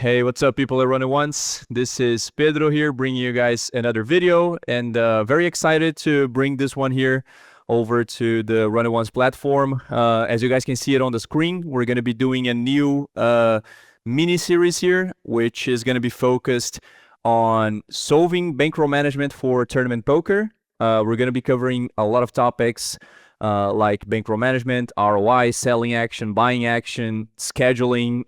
Hey, what's up, people that run it once? This is Pedro here, bringing you guys another video, and very excited to bring this one here over to the Run It Once platform. As you guys can see it on the screen, we're going to be doing a new mini series here, which is going to be focused on solving bankroll management for tournament poker. We're going to be covering a lot of topics like bankroll management, ROI, selling action, buying action, scheduling,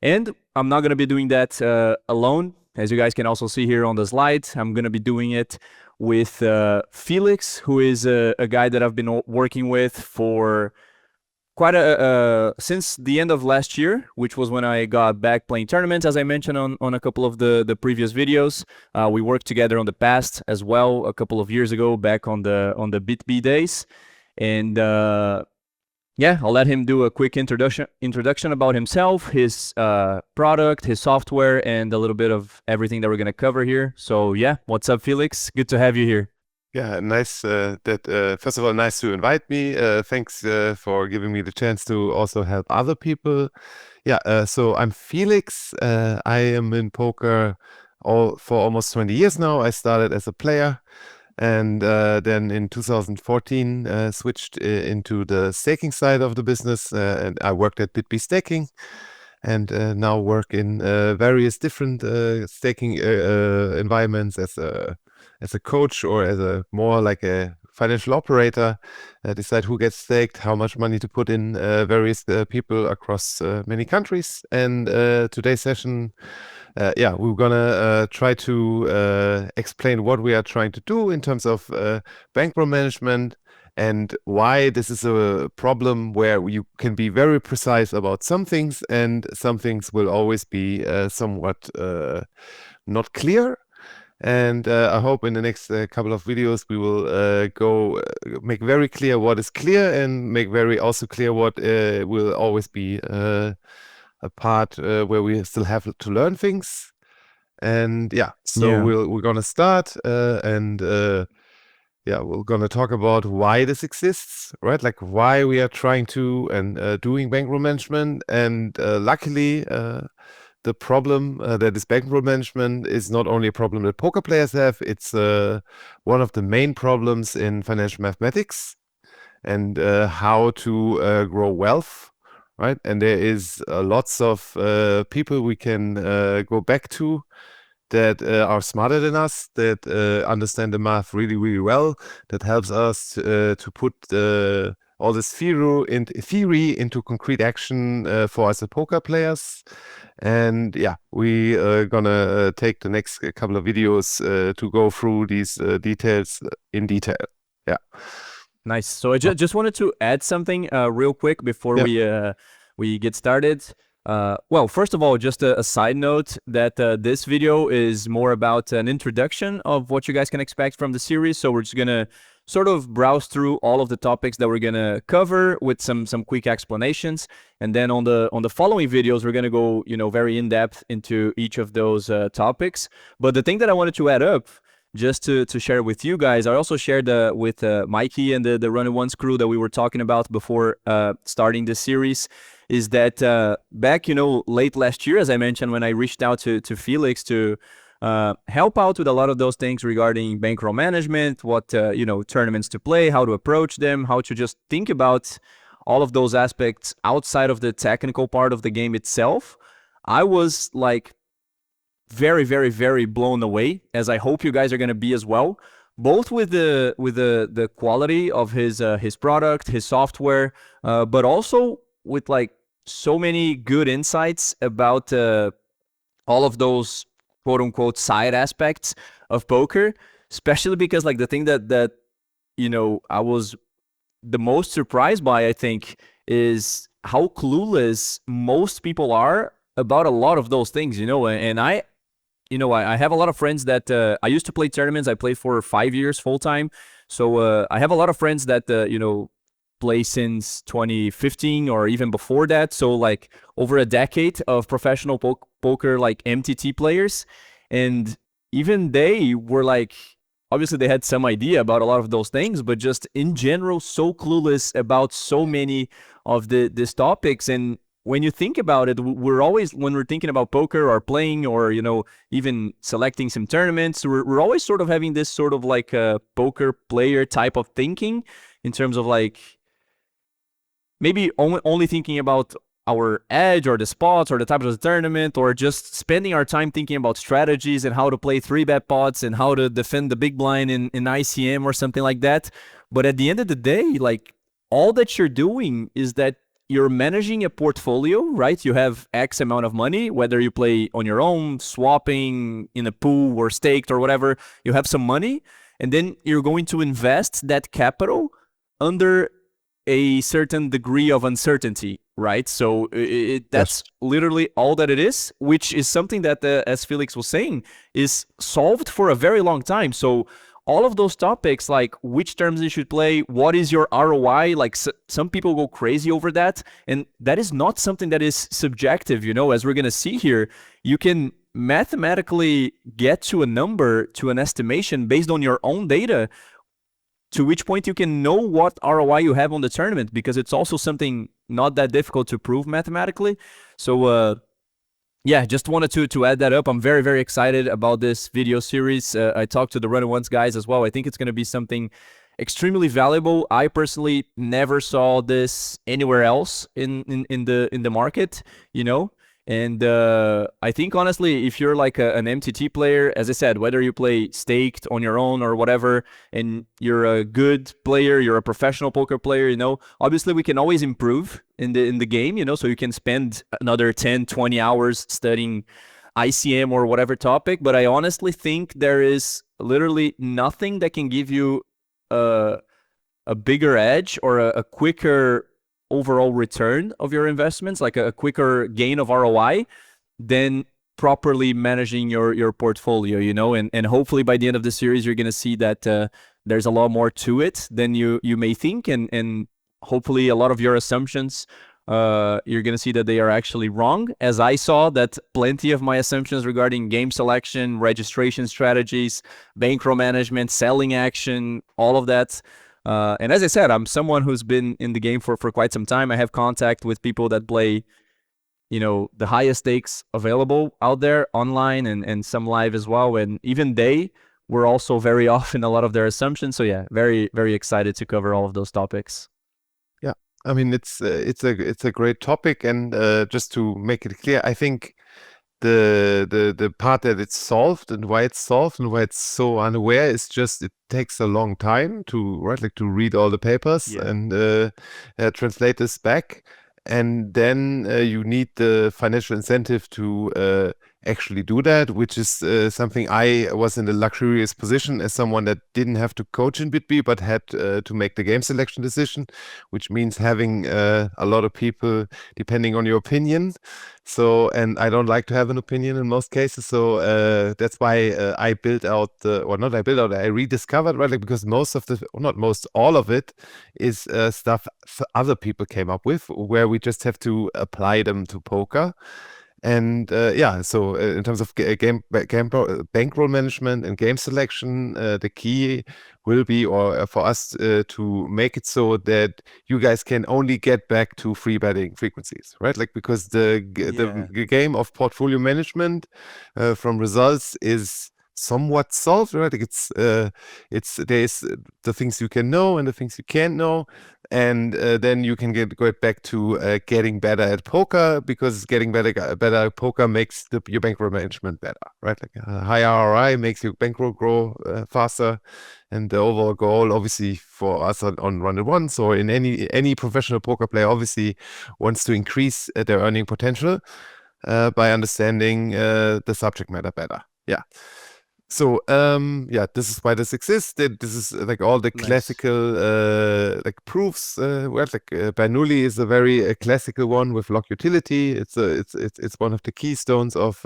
and I'm not going to be doing that alone. As you guys can also see here on the slide, I'm going to be doing it with Felix, who is a guy that I've been working with for quite since the end of last year, which was when I got back playing tournaments, as I mentioned on a couple of the previous videos. We worked together on the past as well, a couple of years ago, back on the BitB days. And yeah, I'll let him do a quick introduction about himself, his product, his software, and a little bit of everything that we're going to cover here. So yeah, what's up, Felix? Good to have you here. Yeah, nice first of all, nice to invite me. Thanks for giving me the chance to also help other people. Yeah, so I'm Felix. I am in poker for almost 20 years now. I started as a player and then in 2014 switched into the staking side of the business, and I worked at BitB staking and now work in various different staking environments as a coach or as a more like a financial operator, decide who gets staked, how much money to put in various people across many countries. And today's session, yeah, we're gonna try to explain what we are trying to do in terms of bankroll management and why this is a problem where you can be very precise about some things and some things will always be somewhat not clear. And I hope in the next couple of videos we will make very clear what is clear and make very also clear what will always be a part where we still have to learn things. And yeah, so we're gonna start and yeah, we're gonna talk about why this exists, right? Like why we are trying to and doing bankroll management. And luckily, the problem that is bankroll management is not only a problem that poker players have, it's one of the main problems in financial mathematics and how to grow wealth, right? And there is lots of people we can go back to that are smarter than us, that understand the math really, really well, that helps us to put all this theory into concrete action for us as poker players. And yeah, we are gonna take the next couple of videos to go through these details in detail. Yeah. Nice. So I just wanted to add something real quick before we get started. Well, first of all, just a side note that this video is more about an introduction of what you guys can expect from the series. So we're just gonna sort of browse through all of the topics that we're gonna cover with some quick explanations, and then on the following videos we're gonna go very in depth into each of those topics. But the thing that I wanted to add up, just to share with you guys, I also shared with Mikey and the Run It Once crew that we were talking about before starting this series, is that back late last year, as I mentioned, when I reached out to Felix to help out with a lot of those things regarding bankroll management, what tournaments to play, how to approach them, how to just think about all of those aspects outside of the technical part of the game itself, I was like very, very, very blown away, as I hope you guys are going to be as well, both with the quality of his product, his software, but also with like so many good insights about all of those quote unquote side aspects of poker, especially because like the thing that I was the most surprised by, I think, is how clueless most people are about a lot of those things, and I have a lot of friends that I used to play tournaments. I played for 5 years full time. So I have a lot of friends that, play since 2015 or even before that. So like over a decade of professional poker, like MTT players. And even they were like, obviously they had some idea about a lot of those things, but just in general, so clueless about so many of these topics. And when you think about it, we're always, when we're thinking about poker or playing or, you know, even selecting some tournaments, we're always sort of having this sort of like a poker player type of thinking in terms of like maybe only thinking about our edge or the spots or the type of the tournament, or just spending our time thinking about strategies and how to play 3-bet pots and how to defend the big blind in ICM or something like that. But at the end of the day, like, all that you're doing is that you're managing a portfolio, right? You have X amount of money, whether you play on your own, swapping in a pool or staked or whatever, you have some money, and then you're going to invest that capital under a certain degree of uncertainty, right? So that's literally all that it is, which is something that, as Felix was saying, is solved for a very long time. So all of those topics, like which terms you should play, what is your ROI, like some people go crazy over that, and that is not something that is subjective, you know, as we're going to see here. You can mathematically get to a number, to an estimation based on your own data, to which point you can know what ROI you have on the tournament, because it's also something not that difficult to prove mathematically. So yeah, just wanted to add that up. I'm very, very excited about this video series. I talked to the Run It Once guys as well. I think it's going to be something extremely valuable. I personally never saw this anywhere else in the market, you know. And I think, honestly, if you're like an MTT player, as I said, whether you play staked on your own or whatever, and you're a good player, you're a professional poker player, you know, obviously we can always improve in the game, you know, so you can spend another 10, 20 hours studying ICM or whatever topic. But I honestly think there is literally nothing that can give you a bigger edge or a quicker overall return of your investments, like a quicker gain of ROI, than properly managing your portfolio, you know. And hopefully by the end of the series, you're going to see that there's a lot more to it than you may think, and hopefully a lot of your assumptions, you're going to see that they are actually wrong, as I saw that plenty of my assumptions regarding game selection, registration strategies, bankroll management, selling action, all of that. And as I said, I'm someone who's been in the game for quite some time. I have contact with people that play, you know, the highest stakes available out there online, and some live as well. And even they were also very off in a lot of their assumptions. So yeah, very, very excited to cover all of those topics. Yeah, I mean, it's a great topic, and just to make it clear, I think the part that it's solved and why it's solved and why it's so unaware is just it takes a long time to to read all the papers and translate this back, and then you need the financial incentive to actually do that, which is something I was in the luxurious position as someone that didn't have to coach in BitB but had to make the game selection decision, which means having a lot of people depending on your opinion. So, and I don't like to have an opinion in most cases. So that's why I built out, or not I built out, I rediscovered, right? Like, because most of the, or not most, all of it is stuff other people came up with, where we just have to apply them to poker. And yeah, so in terms of bankroll management and game selection, the key will be, or for us to make it so that you guys can only get back to free betting frequencies, right? Like, because the game of portfolio management from results is somewhat solved, right? Like, there's the things you can know and the things you can't know, and then you can go back to getting better at poker, because getting better at poker makes your bankroll management better, right? Like a high ROI makes your bankroll grow faster, and the overall goal, obviously, for us on Run It Once or in any professional poker player, obviously wants to increase their earning potential by understanding the subject matter better. Yeah. So yeah, this is why this exists. This is like all the classical like proofs. Where like Bernoulli is a very classical one with log utility. It's one of the keystones of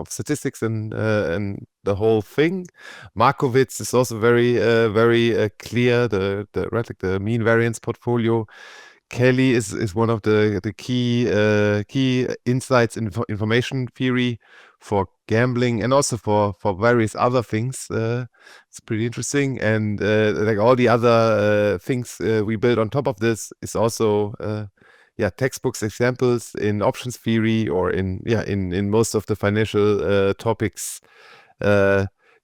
statistics and the whole thing. Markowitz is also very clear. The like the mean variance portfolio. Kelly is one of the key insights in information theory for gambling and also for various other things. It's pretty interesting, and like all the other things we build on top of this is also textbooks examples in options theory or in most of the financial topics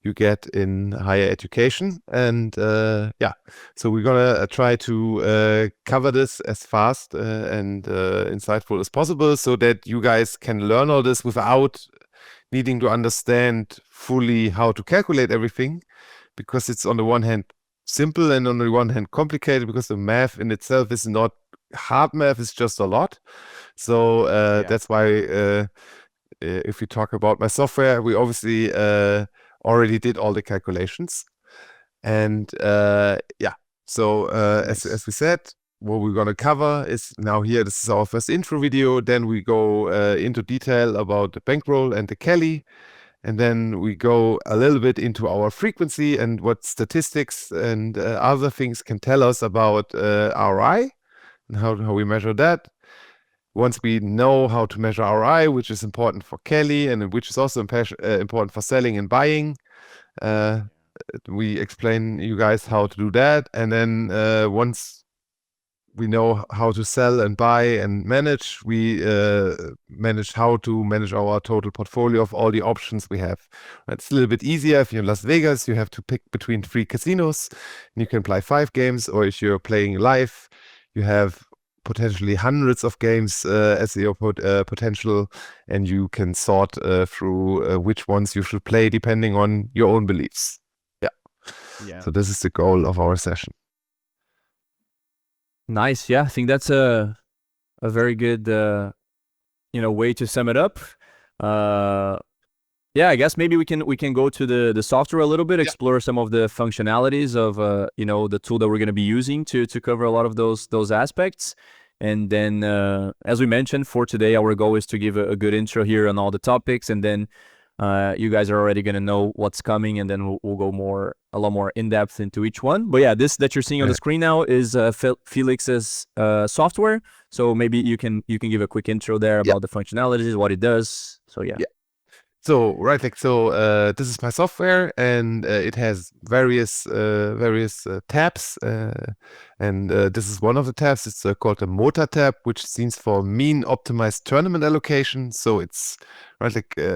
you get in higher education. And so we're gonna try to cover this as fast and insightful as possible, so that you guys can learn all this without needing to understand fully how to calculate everything, because it's on the one hand simple and on the one hand complicated, because the math in itself is not hard math, it's just a lot. So that's why if we talk about my software, we obviously already did all the calculations. And so Nice. as we said, what we're going to cover is now here. This is our first intro video. Then we go into detail about the bankroll and the Kelly. And then we go a little bit into our frequency and what statistics and other things can tell us about ROI and how we measure that. Once we know how to measure ROI, which is important for Kelly and which is also important for selling and buying, we explain you guys how to do that. And then once we know how to sell and buy and manage, we manage how to manage our total portfolio of all the options we have. It's a little bit easier if you're in Las Vegas. You have to pick between 3 casinos and you can play 5 games, or if you're playing live, you have potentially hundreds of games as your potential, and you can sort through which ones you should play depending on your own beliefs. So this is the goal of our session. Nice. Yeah, I think that's a very good way to sum it up. I guess maybe we can go to the software a little bit, explore some of the functionalities of the tool that we're going to be using to cover a lot of those aspects. And then as we mentioned, for today our goal is to give a good intro here on all the topics, and then you guys are already going to know what's coming, and then we'll go a lot more in depth into each one. But yeah, this that you're seeing on the screen now is Felix's software. So maybe you can give a quick intro there about the functionalities, what it does. So yeah. So this is my software, and it has various tabs, and this is one of the tabs. It's called the Mota tab, which stands for Mean Optimized Tournament Allocation. So it's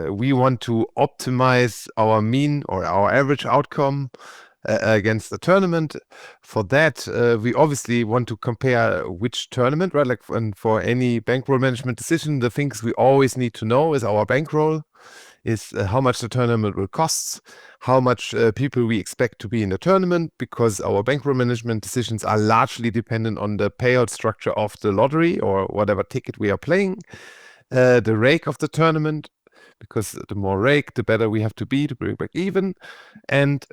we want to optimize our mean or our average outcome against the tournament. For that, we obviously want to compare which tournament, right? And for any bankroll management decision, the things we always need to know is our bankroll, is how much the tournament will cost, how much people we expect to be in the tournament, because our bankroll management decisions are largely dependent on the payout structure of the lottery or whatever ticket we are playing, the rake of the tournament, because the more rake, the better we have to be to bring back even, and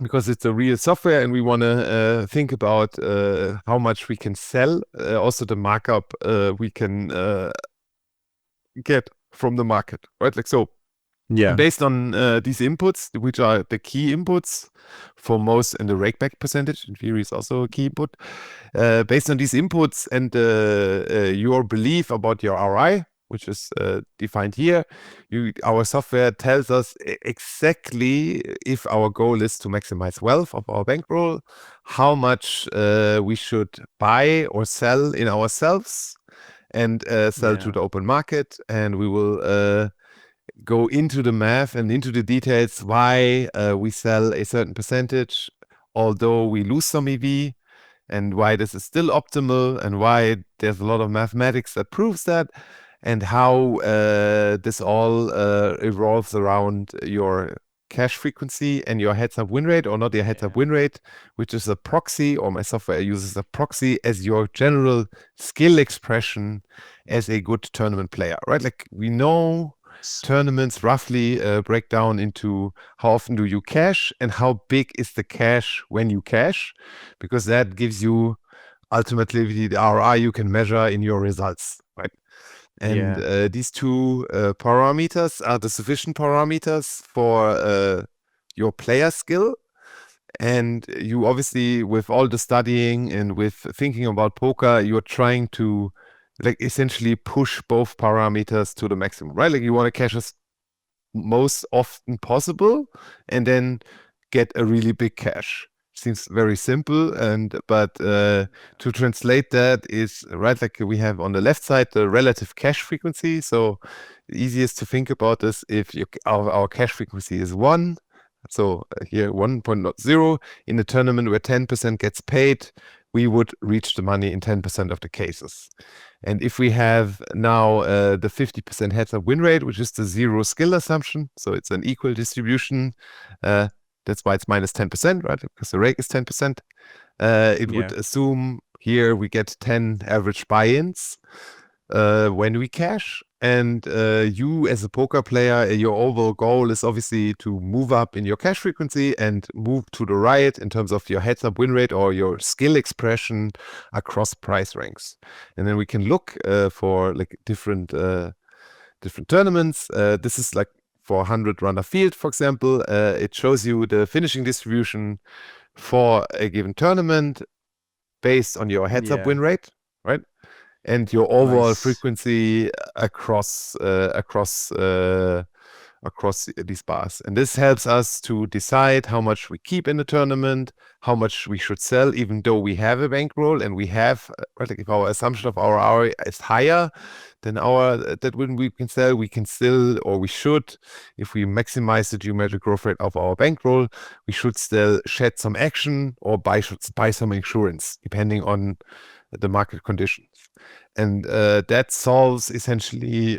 because it's a real software and we want to think about how much we can sell, also the markup we can get from the market, right? Based on these inputs, which are the key inputs for most, and the rakeback percentage in theory is also a key input. Based on these inputs and your belief about your ROI, which is defined here, our software tells us exactly if our goal is to maximize wealth of our bankroll, how much we should buy or sell in ourselves and sell to the open market. And we will go into the math and into the details why we sell a certain percentage, although we lose some EV, and why this is still optimal, and why there's a lot of mathematics that proves that, and how this all evolves around your cash frequency and your heads-up win rate, or not your heads-up win rate, which is a proxy, or my software uses a proxy as your general skill expression as a good tournament player, right? We know tournaments roughly break down into how often do you cash and how big is the cash when you cash, because that gives you ultimately the ROI you can measure in your results, right? And these two parameters are the sufficient parameters for your player skill. And you obviously, with all the studying and with thinking about poker, you're trying to essentially push both parameters to the maximum, right? You want to cash as most often possible and then get a really big cash. seems very simple, but to translate that is right, like we have on the left side the relative cash frequency. So the easiest to think about this, if our cash frequency is 1, so here 1.0 in a tournament where 10% gets paid, we would reach the money in 10% of the cases. And if we have now the 50% heads-up win rate, which is the 0 skill assumption, so it's an equal distribution, that's why it's minus 10%, right? Because the rake is 10%. It would assume here we get 10 average buy-ins when we cash. And you as a poker player, your overall goal is obviously to move up in your cash frequency and move to the right in terms of your heads-up win rate or your skill expression across price ranks. And then we can look for like different tournaments. This is like for 100 runner field, for example. It shows you the finishing distribution for a given tournament based on your heads-up win rate, right? And your overall frequency across these bars. And this helps us to decide how much we keep in the tournament, how much we should sell, even though we have a bankroll and we have, right, like if our assumption of our ROI is higher than that when we can sell, we can still, or we should, if we maximize the geometric growth rate of our bankroll, we should still shed some action or buy some insurance, depending on the market conditions. And that solves essentially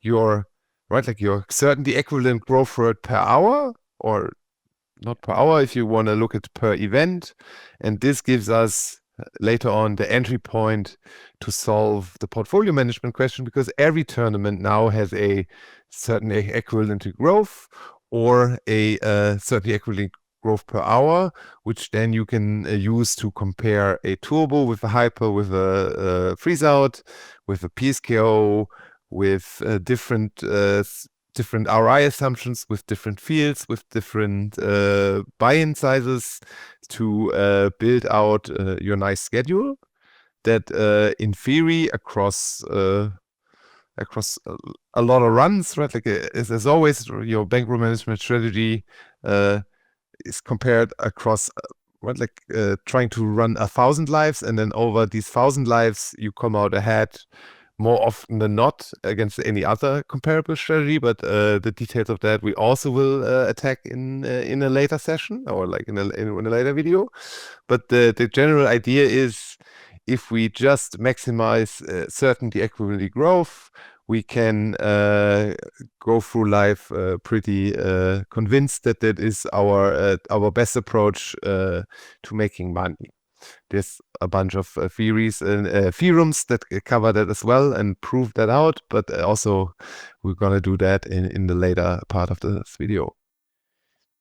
your, right, like your certainty equivalent growth rate per hour, or not per hour if you want to look at per event. And this gives us later on the entry point to solve the portfolio management question, because every tournament now has a certain equivalent to growth or a certainly equivalent growth per hour, which then you can use to compare a turbo with a hyper, with a freeze out, with a PSKO, with different RI assumptions, with different fields, with different buy-in sizes to build out your nice schedule that in theory across a lot of runs, right? Like as always, your bankroll management strategy is compared across, right? Like trying to run 1,000 lives, and then over these 1,000 lives, you come out ahead more often than not against any other comparable strategy. But the details of that we also will attack in a later session, or like in a later video. But the general idea is, if we just maximize certainty equivalent growth, we can go through life pretty convinced that that is our best approach to making money. There's a bunch of theories and theorems that cover that as well and prove that out, but also we're gonna do that in the later part of this video.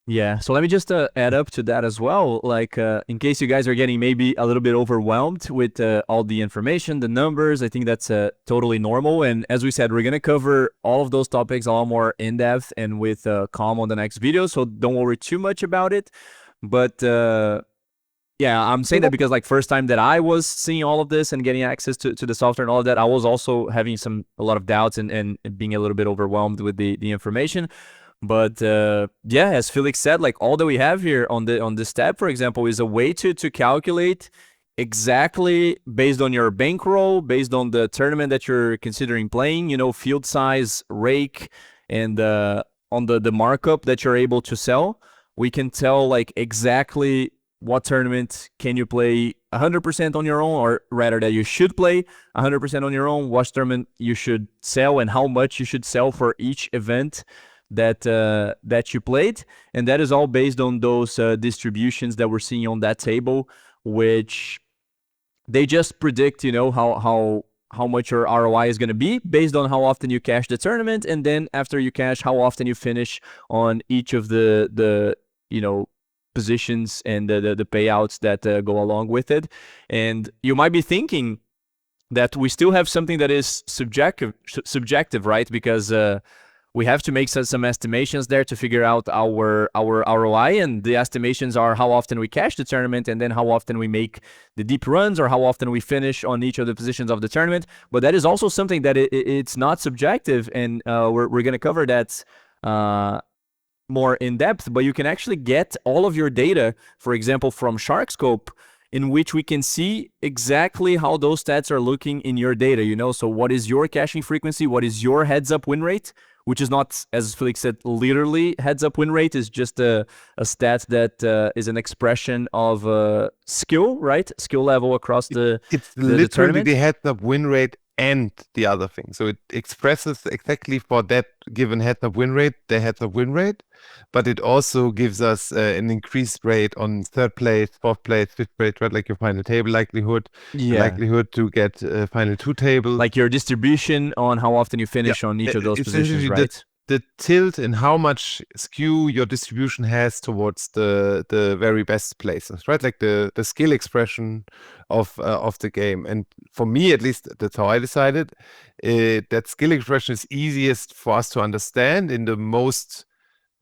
Yeah, so let me just add up to that as well, like in case you guys are getting maybe a little bit overwhelmed with all the information, the numbers. I think that's totally normal. And as we said, we're going to cover all of those topics a lot more in depth and with calm on the next video, so don't worry too much about it. But yeah, I'm saying that because like first time that I was seeing all of this and getting access to the software and all of that, I was also having a lot of doubts and being a little bit overwhelmed with the information. But yeah, as Felix said, like all that we have here on this tab, for example, is a way to calculate exactly based on your bankroll, based on the tournament that you're considering playing, you know, field size, rake, and on the markup that you're able to sell. We can tell like exactly what tournament can you play 100% on your own, or rather that you should play 100% on your own, what tournament you should sell, and how much you should sell for each event that you played. And that is all based on those distributions that we're seeing on that table, which they just predict, you know, how much your ROI is going to be based on how often you cash the tournament, and then after you cash, how often you finish on each of the you know, positions and the payouts that go along with it. And you might be thinking that we still have something that is subjective, right? Because we have to make some estimations there to figure out our ROI, and the estimations are how often we cash the tournament, and then how often we make the deep runs, or how often we finish on each of the positions of the tournament. But that is also something that it's not subjective, and we're going to cover that more in depth, but you can actually get all of your data, for example, from SharkScope, in which we can see exactly how those stats are looking in your data, you know? So what is your caching frequency? What is your heads up win rate? Which is not, as Felix said, literally heads up win rate, is just a stat that is an expression of skill, right? Skill level across It's the literally tournament. the heads up win rate and the other thing. So it expresses exactly for that given heads up win rate, the heads up win rate, but it also gives us an increased rate on third place, fourth place, fifth place, right? Like your final table likelihood, the likelihood to get final two tables. Like your distribution on how often you finish on each of those positions, right? The tilt and how much skew your distribution has towards the very best places, right? Like the skill expression of the game. And for me, at least, that's how I decided. That skill expression is easiest for us to understand in the most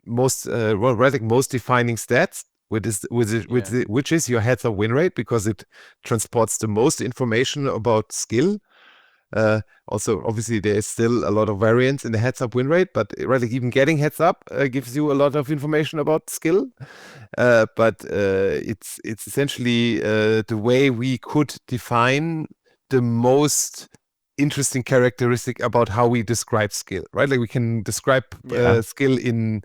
defining stats, which is your heads up win rate, because it transports the most information about skill. Also, obviously, there is still a lot of variance in the heads up win rate, but right, like even getting heads up gives you a lot of information about skill. But it's essentially the way we could define the most interesting characteristic about how we describe skill, right? Like we can describe skill in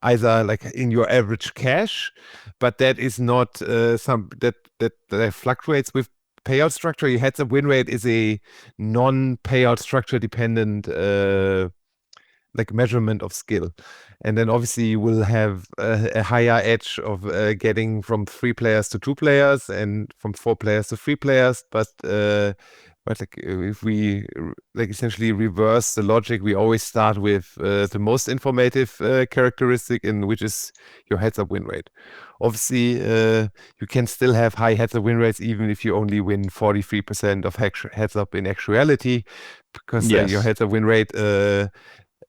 either like in your average cache, but that is not some that fluctuates with payout structure. Your heads up win rate is a non-payout structure dependent like measurement of skill. And then obviously you will have a higher edge of getting from 3 players to 2 players and from 4 players to 3 players. But like if we like essentially reverse the logic, we always start with the most informative characteristic, in which is your heads up win rate. Obviously, you can still have high heads up win rates even if you only win 43% of heads up in actuality, because your heads up win rate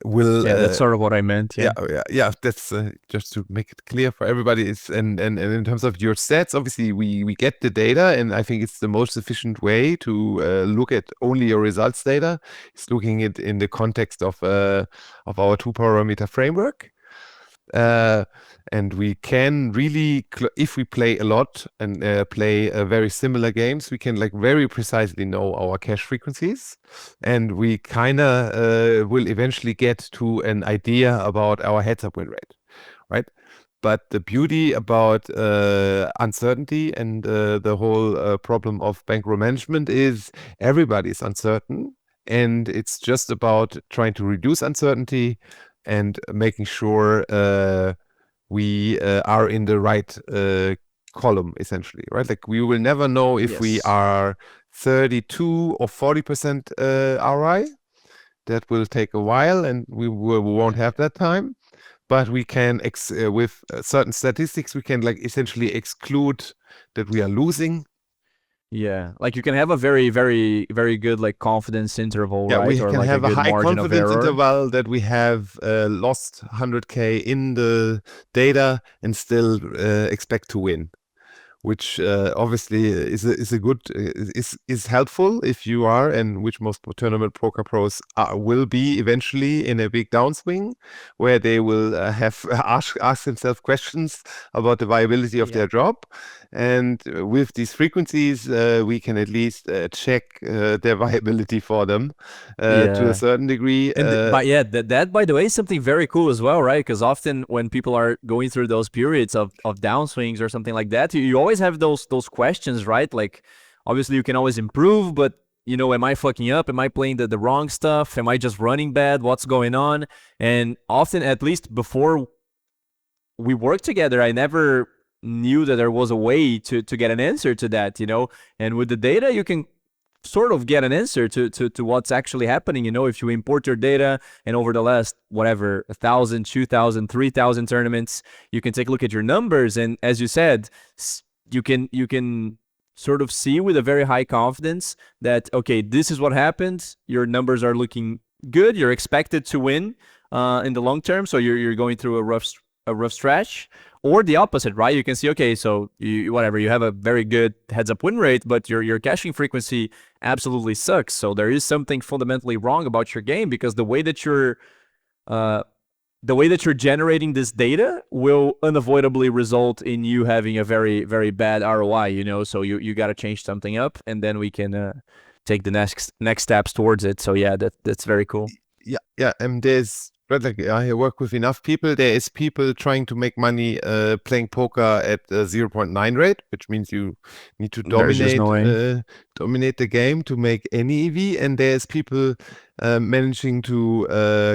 will that's sort of what I meant. Yeah, that's just to make it clear for everybody. It's and in terms of your stats, obviously we get the data, and I think it's the most efficient way to look at only your results data. It's looking at in the context of our 2-parameter framework. And we can really, if we play a lot and play very similar games, we can like very precisely know our cache frequencies, and we kind of will eventually get to an idea about our heads up win rate, right? But the beauty about uncertainty and the whole problem of bankroll management is everybody's uncertain, and it's just about trying to reduce uncertainty and making sure we are in the right column, essentially, right? Like we will never know if we are 32 or 40% RI. That will take a while, and we won't have that time. But we can, with certain statistics, we can like essentially exclude that we are losing. Yeah, like you can have a very, very, very good like confidence interval, right? We can like have a high confidence error. interval that we have lost 100K in the data and still expect to win, which obviously is helpful if you are, and which most tournament poker pros will be eventually in a big downswing, where they will have ask themselves questions about the viability of their job. And with these frequencies, we can at least check their viability for them to a certain degree. But that by the way is something very cool as well, right? Because often when people are going through those periods of downswings or something like that, you always have those questions, right? Like obviously you can always improve, but you know, am I fucking up? Am I playing the wrong stuff? Am I just running bad? What's going on? And often, at least before we worked together, I never knew that there was a way to get an answer to that, you know? And with the data, you can sort of get an answer to what's actually happening, you know? If you import your data and over the last, whatever, 1,000, 2,000, 3,000 tournaments, you can take a look at your numbers. And as you said, you can sort of see with a very high confidence that, okay, this is what happened. Your numbers are looking good. You're expected to win in the long term. So you're going through a rough stretch. Or the opposite, right? You can see, okay, so you have a very good heads up win rate, but your caching frequency absolutely sucks. So there is something fundamentally wrong about your game, because the way that you're the way that you're generating this data will unavoidably result in you having a very, very bad ROI, you know, so you got to change something up, and then we can take the next steps towards it. So yeah, that's very cool. Yeah, there's, but like, I work with enough people. There is people trying to make money playing poker at 0.9 rate, which means you need to dominate the game to make any EV. And there's people managing to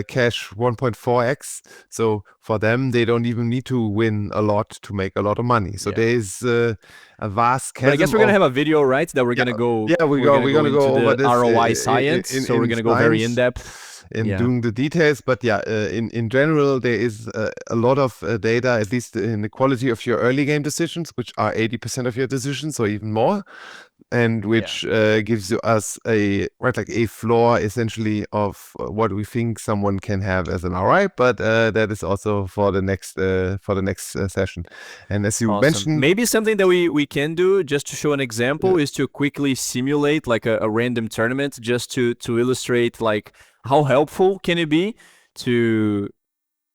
cash 1.4x. So for them, they don't even need to win a lot to make a lot of money. So there is a vast chasm. But I guess we're gonna have a video, right? That we're gonna go. Yeah, we're gonna go over this ROI science. So we're gonna go very in depth in doing the details. But yeah, in general, there is a lot of data, at least in the quality of your early game decisions, which are 80% of your decisions or even more, and which gives us a floor essentially of what we think someone can have as an ROI. But that is also for the next session. And as you mentioned, maybe something that we can do just to show an example is to quickly simulate like a random tournament, just to illustrate like how helpful can it be to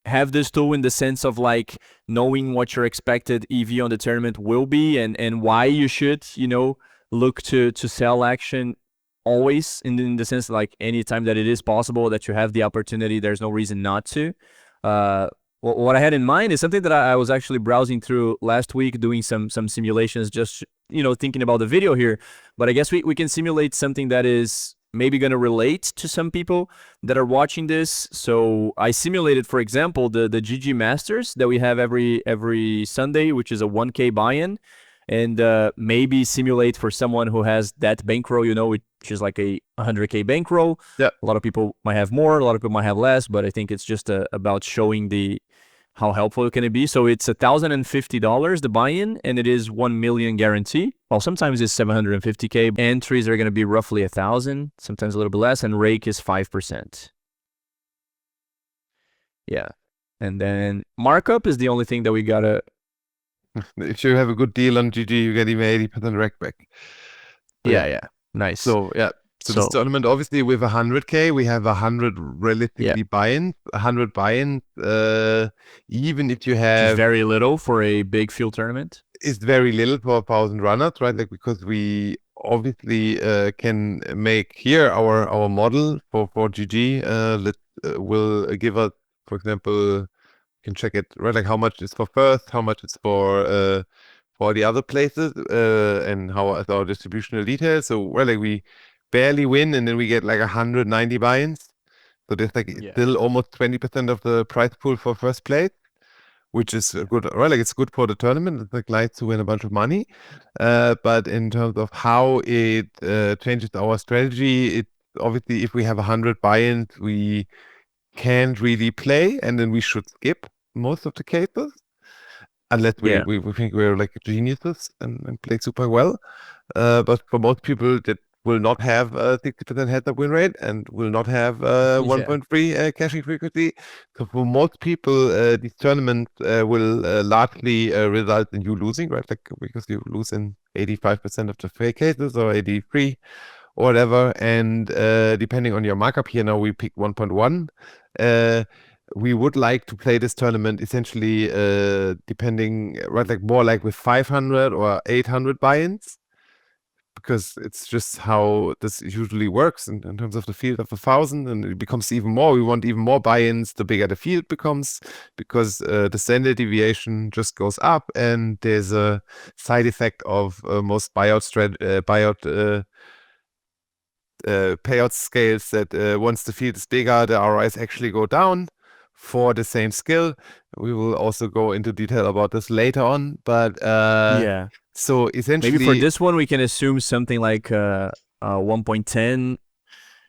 have this tool in the sense of like knowing what your expected EV on the tournament will be, and why you should, you know, look to sell action always, in the sense like anytime that it is possible, that you have the opportunity, there's no reason not to. What I had in mind is something that I was actually browsing through last week, doing some simulations, just, you know, thinking about the video here. But I guess we can simulate something that is maybe going to relate to some people that are watching this. So I simulated, for example, the GG Masters that we have every Sunday, which is a 1K buy-in, and maybe simulate for someone who has that bankroll, you know, which is like a 100K bankroll. Yeah. A lot of people might have more, a lot of people might have less, but I think it's just about showing how helpful can it be. So it's $1,050 the buy-in, and it is 1 million guarantee. Well, sometimes it's 750K. Entries are going to be roughly 1,000, sometimes a little bit less, and rake is 5%. Yeah. And then markup is the only thing that we gotta. If you have a good deal on GG, you get even 80% rake back. Yeah. Nice. So yeah. So this tournament, obviously, with 100K, we have 100 relatively buy-ins. 100 buy-ins, even if you have... Which is very little for a big field tournament. It's very little for 1,000 runners, right? Like, because we obviously can make here our model for GG that will give us, for example, you can check it, right? Like how much is for first, how much is for the other places, and how is our distributional details. So, well, like we barely win, and then we get like 190 buy-ins. So there's like still almost 20% of the prize pool for first place, which is good, right? Like it's good for the tournament. It's like nice to win a bunch of money. But in terms of how it changes our strategy, it obviously, if we have 100 buy-ins, we can't really play, and then we should skip most of the cases. Unless we think we're like geniuses and play super well. But for most people that will not have a 60% heads-up win rate and will not have 1.3 caching frequency. So for most people, these tournaments will largely result in you losing, right? Like because you lose in 85% of the fake cases or 83 or whatever. And depending on your markup here, now we pick 1.1. We would like to play this tournament essentially depending, right, like more like with 500 or 800 buy-ins, because it's just how this usually works in terms of the field of 1,000, and it becomes even more. We want even more buy-ins the bigger the field becomes, because the standard deviation just goes up, and there's a side effect of most payout scales that once the field is bigger, the ROIs actually go down for the same skill. We will also go into detail about this later on, but so essentially, maybe for this one we can assume something like 1.10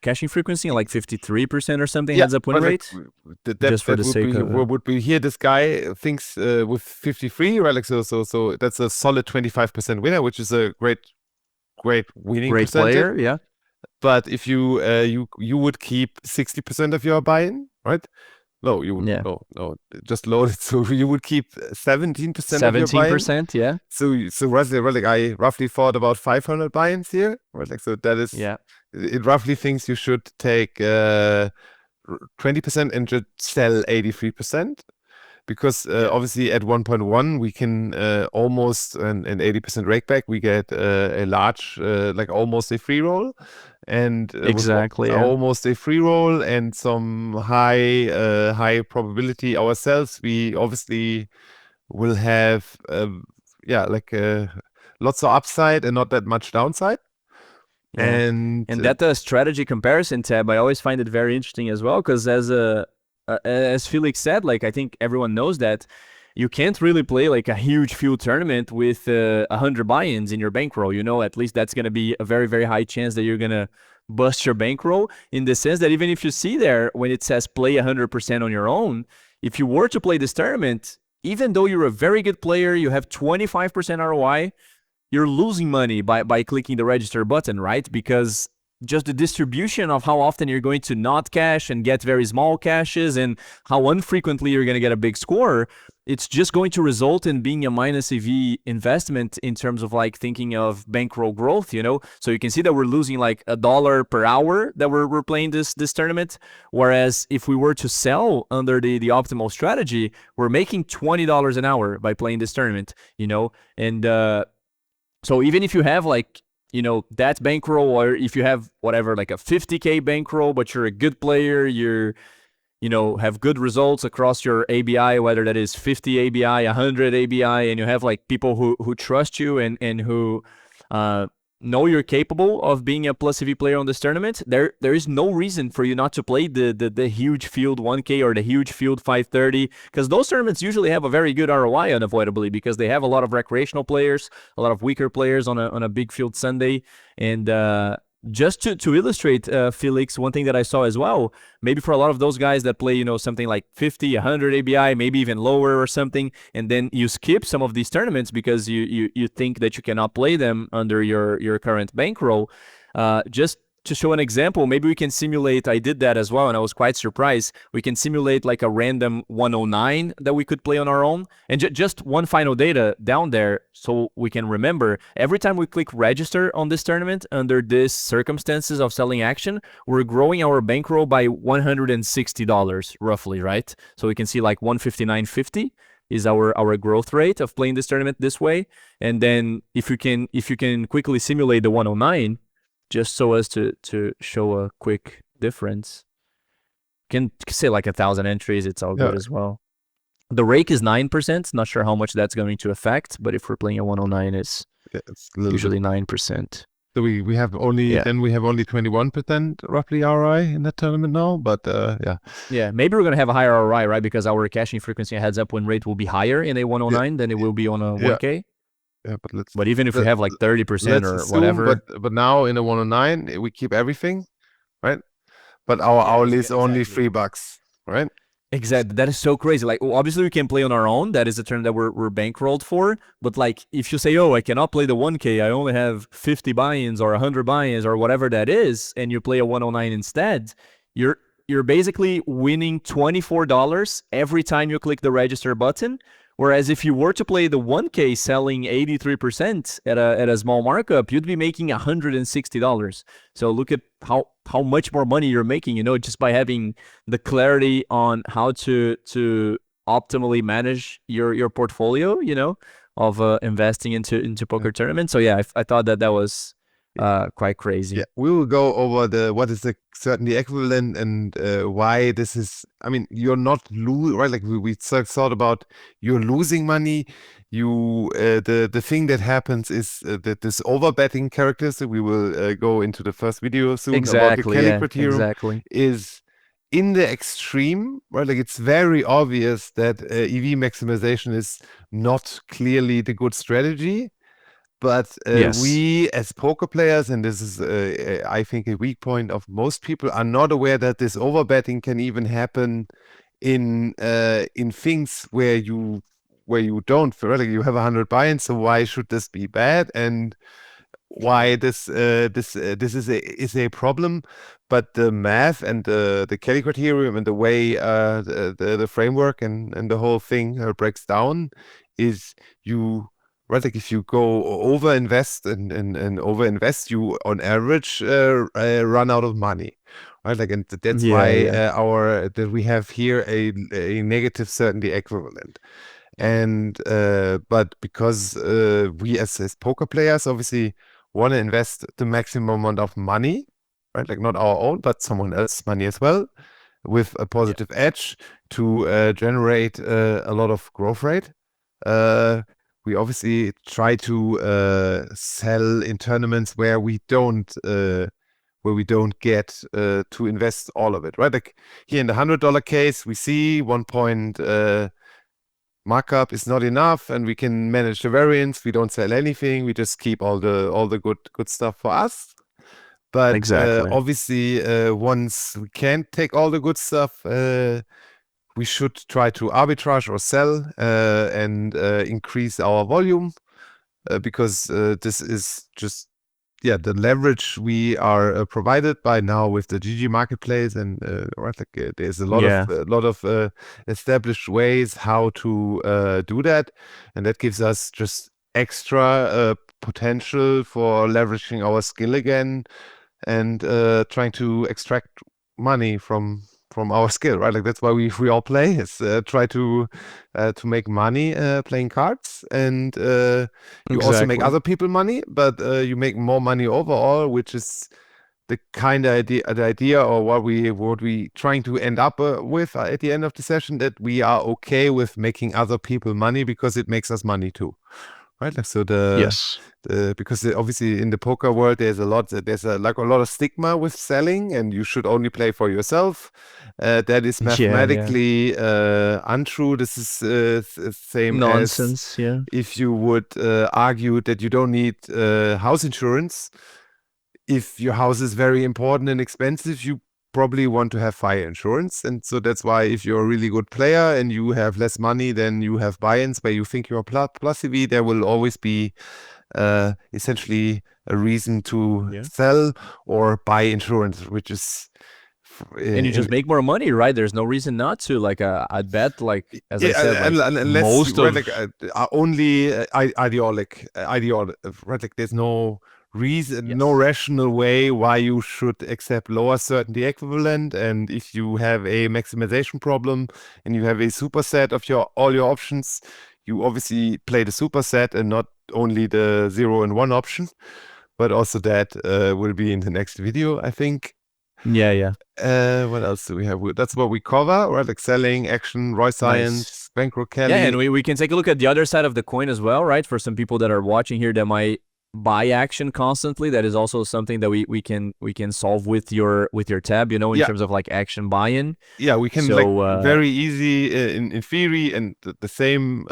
caching frequency, like 53% or something heads-up win rate. Just for the sake of would be here. This guy thinks with 53, right? Like so that's a solid 25% winner, which is a great winning percentage. Player, yeah. But if you would keep 60% of your buy-in, right? No, you would no, just load it. So you would keep 17% of your buy-in. 17%, yeah. So like I roughly thought about 500 buy-ins here, right? Like so that is it roughly thinks you should take 20% and just sell 83%. Because obviously at 1.1 we can almost an 80% rake back. We get a large, like almost a free roll, and Exactly, yeah. almost a free roll and some high probability ourselves. We obviously will have like lots of upside and not that much downside. Yeah. And that strategy comparison tab, I always find it very interesting as well, because as Felix said, like I think everyone knows that you can't really play like a huge field tournament with 100 buy-ins in your bankroll. You know, at least that's gonna be a very, very high chance that you're gonna bust your bankroll, in the sense that even if you see there when it says play 100% on your own, if you were to play this tournament, even though you're a very good player, you have 25% ROI, you're losing money by clicking the register button, right? Because just the distribution of how often you're going to not cash and get very small cashes and how unfrequently you're going to get a big score, it's just going to result in being a minus EV investment in terms of like thinking of bankroll growth, you know? So you can see that we're losing like $1 per hour that we're playing this tournament. Whereas if we were to sell under the optimal strategy, we're making $20 an hour by playing this tournament, you know? And so even if you have like, you know, that bankroll, or if you have whatever, like a 50K bankroll, but you're a good player, you're, you know, have good results across your ABI, whether that is 50 ABI, 100 ABI, and you have like people who trust you and who know you're capable of being a plus EV player on this tournament, there is no reason for you not to play the huge field 1K or the huge field 530, because those tournaments usually have a very good ROI unavoidably, because they have a lot of recreational players, a lot of weaker players on a big field Sunday. And just to illustrate, Felix, one thing that I saw as well, maybe for a lot of those guys that play, you know, something like 50, 100 ABI, maybe even lower or something, and then you skip some of these tournaments because you think that you cannot play them under your current bankroll, just to show an example, maybe we can simulate, I did that as well, and I was quite surprised. We can simulate like a random 109 that we could play on our own. And just one final data down there, so we can remember, every time we click register on this tournament, under these circumstances of selling action, we're growing our bankroll by $160, roughly, right? So we can see like 159.50 is our growth rate of playing this tournament this way. And then if you can quickly simulate the 109, just so as to show a quick difference, can say like 1,000 entries, it's all good as well. The rake is 9%, not sure how much that's going to affect, but if we're playing a 109, it's usually 9%. So we have only then we have only 21% roughly ROI in that tournament now, but yeah, maybe we're gonna have a higher ROI, right? Because our caching frequency heads up win rate will be higher in a 109 than it will be on a 1K. Yeah, but even if we have like 30% or whatever, but now in a 109 we keep everything, right? But our hourly is only $3, right? Exactly. That is so crazy. Like, obviously we can play on our own. That is the term that we're bankrolled for. But like, if you say, oh, I cannot play the 1K, I only have 50 buy-ins or 100 buy-ins or whatever that is, and you play a 109 instead, you're basically winning $24 every time you click the register button. Whereas if you were to play the 1K selling 83% at a small markup, you'd be making $160. So look at how much more money you're making, you know, just by having the clarity on how to optimally manage your portfolio, you know, of investing into poker tournaments. So yeah, I thought that was quite crazy. Yeah, we will go over what is the certainty equivalent and why this is. I mean, you're not right. Like we thought about, you're losing money. You the thing that happens is that this overbetting characteristic. We will go into the first video soon about the Kelly criterion. Is in the extreme, right? Like it's very obvious that EV maximization is not clearly the good strategy. But we as poker players, and this is I think a weak point of most people, are not aware that this overbetting can even happen in things where you don't feel like you have 100 buy-ins. So why should this be bad? And why this is a problem? But the math and the Kelly criterion and the way the framework and the whole thing breaks down is right, like if you go over invest and over invest, you on average run out of money, right? Like, and that's why that we have here a negative certainty equivalent. And but because we as poker players obviously want to invest the maximum amount of money, right? Like not our own, but someone else's money as well, with a positive edge to generate a lot of growth rate. We obviously try to sell in tournaments where we don't get to invest all of it, right? Like here in the $100 case, we see 1 point markup is not enough, and we can manage the variance. We don't sell anything. We just keep all the good stuff for us. But obviously, once we can't take all the good stuff, we should try to arbitrage or sell and increase our volume because this is just the leverage we are provided by now with the GG marketplace, and right, like there's a lot of established ways how to do that, and that gives us just extra potential for leveraging our skill again and trying to extract money from our skill, right? Like that's why we all play, is try to make money playing cards, and you also make other people money, but you make more money overall, which is the kind of idea or what we trying to end up with at the end of the session, that we are okay with making other people money because it makes us money too. Right, like so because obviously in the poker world there's a lot of stigma with selling, and you should only play for yourself. That is mathematically untrue. This is same nonsense. As if you would argue that you don't need house insurance. If your house is very important and expensive, you probably want to have fire insurance, and so that's why if you're a really good player and you have less money than you have buy-ins where you think you're plus EV, there will always be essentially a reason to sell or buy insurance, which is and you just make more money, right? There's no reason not to. Like I'd bet, like as I said, like unless most of only ideologue, right? Like there's no reason, no rational way why you should accept lower certainty equivalent. And if you have a maximization problem and you have a superset of all your options, you obviously play the superset and not only the 0 and 1 option. But also that will be in the next video, I think. What else do we have? That's what we cover, right? Like selling, action, Roy Science, Bankroll, Kelly. Yeah, and we can take a look at the other side of the coin as well, right? For some people that are watching here that might buy action constantly, that is also something that we can solve with your tab, in terms of like action buy-in. We can like very easy in theory, and the same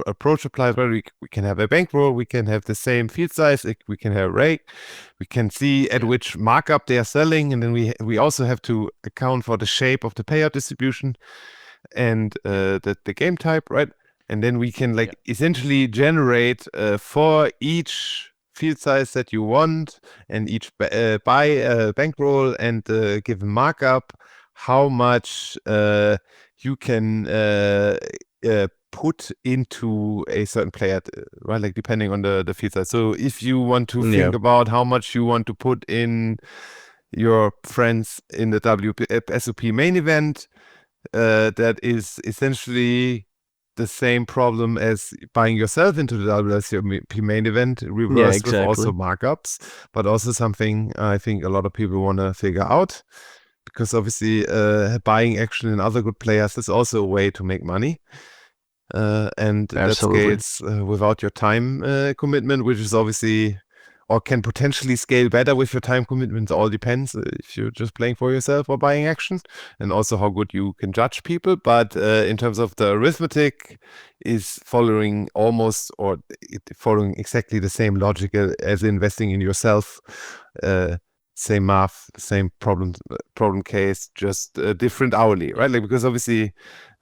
approach applies where we can have a bankroll, we can have the same field size, we can have rake, we can see at which markup they are selling, and then we also have to account for the shape of the payout distribution and the game type, right? And then we can essentially generate for each field size that you want and each bankroll and given markup, how much you can put into a certain player, right? Like depending on the field size. So if you want to think about how much you want to put in your friends in the WSOP main event, that is essentially the same problem as buying yourself into the WSOP main event, reversed with also markups, but also something I think a lot of people want to figure out, because obviously buying action in other good players is also a way to make money. And that scales without your time commitment, which is obviously, or can potentially scale better with your time commitment. It all depends if you're just playing for yourself or buying action, and also how good you can judge people. But in terms of the arithmetic, is following following exactly the same logic as investing in yourself. Same math, same problem case, just different hourly, right? Like, because obviously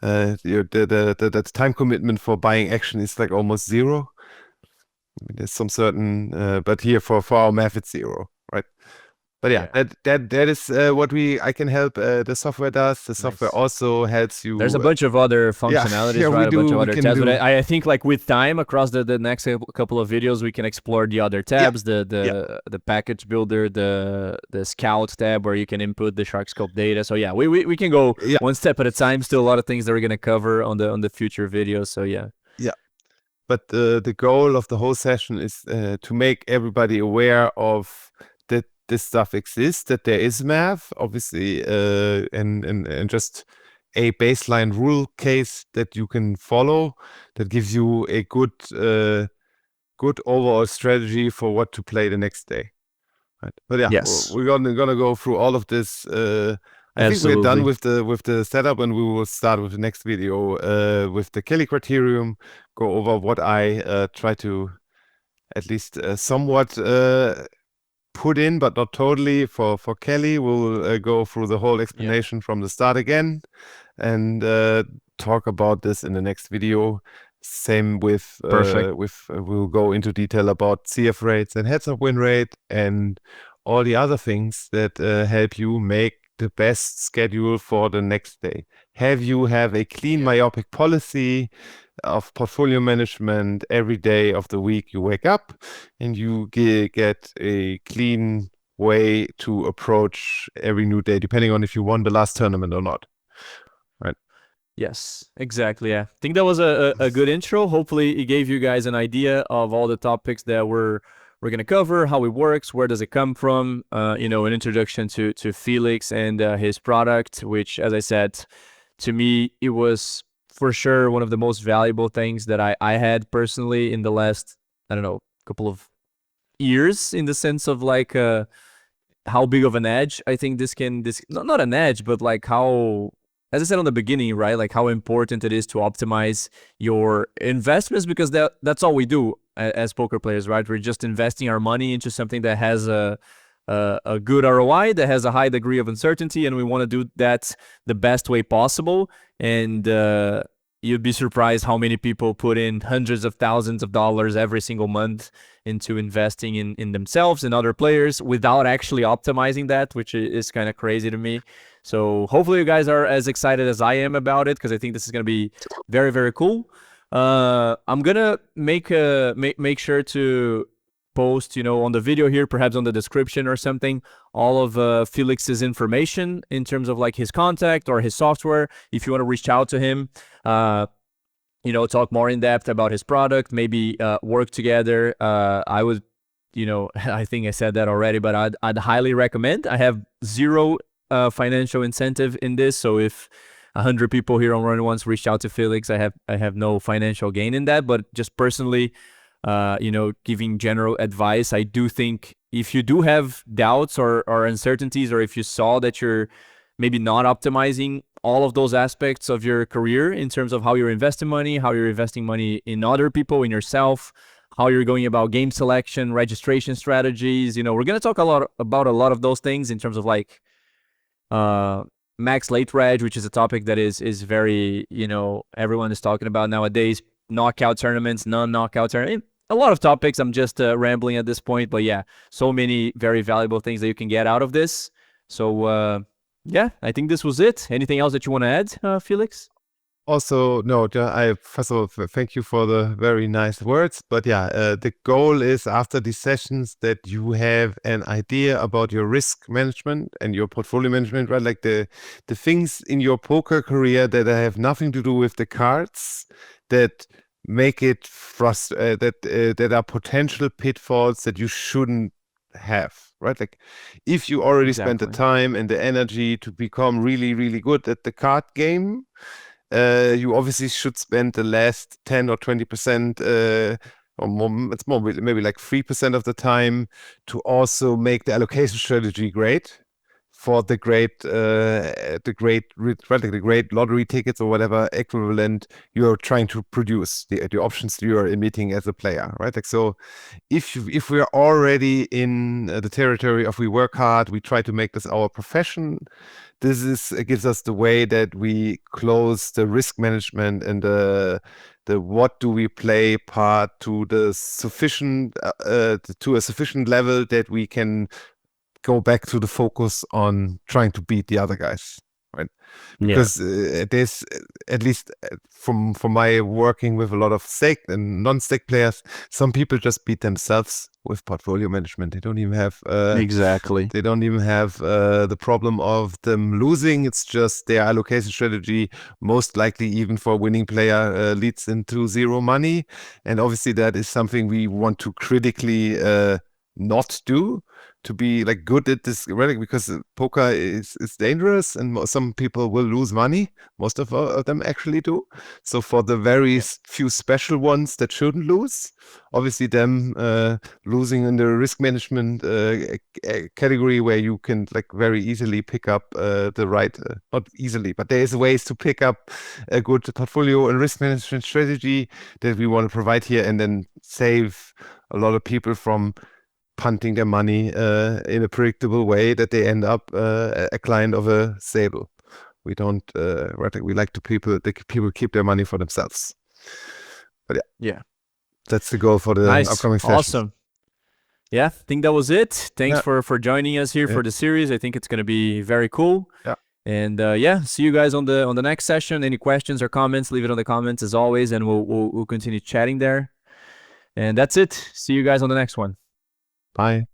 the time commitment for buying action is like almost zero. I mean, there's some certain, but here for our math it's zero, right? But yeah, that is what I can help. The software does. The software also helps you. There's a bunch of other functionalities, right? A bunch of other tabs. But I think like with time, across the next couple of videos, we can explore the other tabs, the package builder, the scout tab where you can input the shark scope data. So yeah, we can go one step at a time. Still a lot of things that we're gonna cover on the future videos. So yeah. Yeah. But the goal of the whole session is to make everybody aware of that this stuff exists, that there is math, obviously, and just a baseline rule case that you can follow that gives you a good overall strategy for what to play the next day. Right. But yeah, we're gonna go through all of this. I think we're done with the setup, and we will start with the next video with the Kelly criterion. Go over what I try to at least somewhat put in, but not totally for Kelly. We'll go through the whole explanation from the start again, and talk about this in the next video. Same with we'll go into detail about CF rates and heads-up win rate and all the other things that help you make the best schedule for the next day. Have a clean myopic policy of portfolio management every day of the week. You wake up and you get a clean way to approach every new day, depending on if you won the last tournament or not. Right. Yes, exactly. Yeah, I think that was a good intro. Hopefully it gave you guys an idea of all the topics that we're going to cover, how it works, where does it come from, you know, an introduction to Felix and his product, which, as I said, to me, it was for sure one of the most valuable things that I had personally in the last, I don't know, couple of years, in the sense of like how big of an edge I think this not an edge, but like how, as I said on the beginning, right, like how important it is to optimize your investments, because that's all we do as poker players, right? We're just investing our money into something that has a good ROI, that has a high degree of uncertainty, and we want to do that the best way possible. And you'd be surprised how many people put in hundreds of thousands of dollars every single month into investing in themselves and other players without actually optimizing that, which is kind of crazy to me. So hopefully you guys are as excited as I am about it, because I think this is going to be very, very cool. I'm going to make sure to post, you know, on the video here, perhaps on the description or something, all of Felix's information in terms of like his contact or his software. If you want to reach out to him, you know, talk more in depth about his product, maybe work together. I would, you know, I think I said that already, but I'd highly recommend. I have zero financial incentive in this, so if 100 people here on Run Once reached out to Felix, I have no financial gain in that. But just personally, you know, giving general advice, I do think if you do have doubts or uncertainties, or if you saw that you're maybe not optimizing all of those aspects of your career in terms of how you're investing money, how you're investing money in other people, in yourself, how you're going about game selection, registration strategies, you know, we're going to talk about a lot of those things in terms of like max late reg, which is a topic that is very, you know, everyone is talking about nowadays. Knockout tournaments, non-knockout tournaments, a lot of topics. I'm just rambling at this point, but yeah, so many very valuable things that you can get out of this. So yeah, I think this was it. Anything else that you want to add, Felix? Also, no, I first of all, thank you for the very nice words. But yeah, the goal is after these sessions that you have an idea about your risk management and your portfolio management, right? Like the things in your poker career that have nothing to do with the cards, that make it that are potential pitfalls that you shouldn't have, right? Like if you already spent the time and the energy to become really, really good at the card game, you obviously should spend the last 10 or 20% or more, it's more maybe like 3% of the time to also make the allocation strategy great for the great lottery tickets or whatever equivalent you're trying to produce, the options you are emitting as a player, right? Like, so if we're already in the territory of we work hard, we try to make this our profession, this gives us the way that we close the risk management and the what do we play part to the sufficient to a sufficient level that we can go back to the focus on trying to beat the other guys, right? Because there's, at least from my working with a lot of staked and non-staked players, some people just beat themselves with portfolio management. They don't even have exactly. They don't even have the problem of them losing. It's just their allocation strategy, most likely even for a winning player, leads into zero money. And obviously that is something we want to critically not do, to be like good at this, really, because poker is dangerous and some people will lose money. Most of them actually do. So for the very few special ones that shouldn't lose, obviously them losing in the risk management category, where you can like very easily pick up the right, not easily, but there's ways to pick up a good portfolio and risk management strategy that we want to provide here, and then save a lot of people from punting their money in a predictable way that they end up a client of a stable. We don't, we like to people keep their money for themselves. But yeah, that's the goal for the upcoming session. Awesome. Yeah, I think that was it. Thanks for joining us here for the series. I think it's going to be very cool. Yeah. And yeah, see you guys on the next session. Any questions or comments, leave it on the comments as always, and we'll continue chatting there. And that's it. See you guys on the next one. Bye.